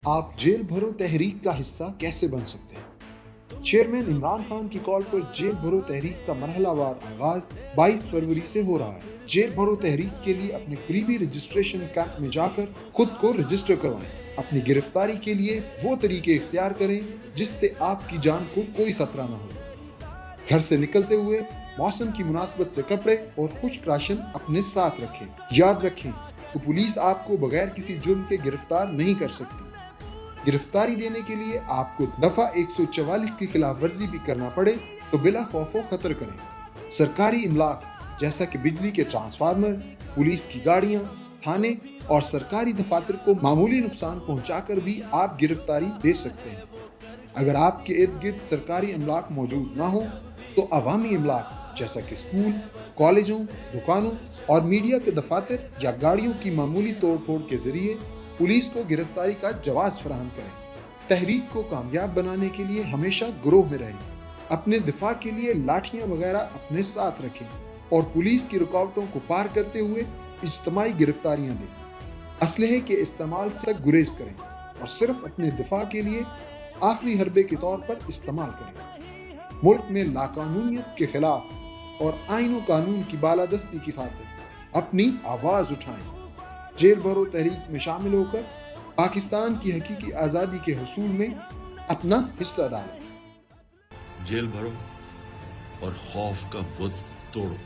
آپ जेल भरो तहरीक का हिस्सा कैसे बन सकते हैं? चेयरमैन इमरान खान की कॉल पर जेल भरो तहरीक का मरहलावार आगाज 22 फरवरी से हो रहा है। जेल भरो तहरीक के लिए अपने करीबी रजिस्ट्रेशन कैंप में जाकर खुद को रजिस्टर करवाएं। अपनी गिरफ्तारी के लिए वो तरीके इख्तियार करें जिससे आपकी जान को कोई खतरा ना हो। घर से निकलते हुए मौसम की मुनासबत से कपड़े और खुश्क राशन अपने साथ रखें। याद रखें तो पुलिस आपको बगैर किसी जुर्म के गिरफ्तार नहीं कर सकती। गिरफ्तारी देने के लिए आपको दफा 144 की खिलाफ वर्जी भी करना पड़े तो बिला खौफो खतर करें। सरकारी इमलाक जैसा कि बिजली के ट्रांसफार्मर, पुलिस की गाड़ियां, थाने और सरकारी दफातर को मामूली नुकसान पहुंचाकर भी आप गिरफ्तारी दे सकते हैं। अगर आपके इर्द गिर्द सरकारी इमलाक मौजूद ना हो तो अवामी इमलाक जैसा कि स्कूल, कॉलेजों, दुकानों और मीडिया के दफातर या गाड़ियों की मामूली तोड़ फोड़ के जरिए पुलिस को गिरफ्तारी का जवाज फराहम करें। तहरीक को कामयाब बनाने के लिए हमेशा गिरोह में रहें। अपने दिफा के लिए लाठियां वगैरह अपने साथ रखें और पुलिस की रुकावटों को पार करते हुए इज्तिमाई गिरफ्तारियां दें। असलहे के इस्तेमाल से गुरेज करें और सिर्फ अपने दिफा के लिए आखिरी हरबे के तौर पर इस्तेमाल करें। मुल्क में लाकानूनियत के खिलाफ और आईन व कानून की बालादस्ती की खातिर अपनी आवाज उठाएं। जेल भरो तहरीक में शामिल होकर पाकिस्तान की हकीकी आज़ादी के हुसूल में अपना हिस्सा डालें। जेल भरो और खौफ का बुत तोड़ो।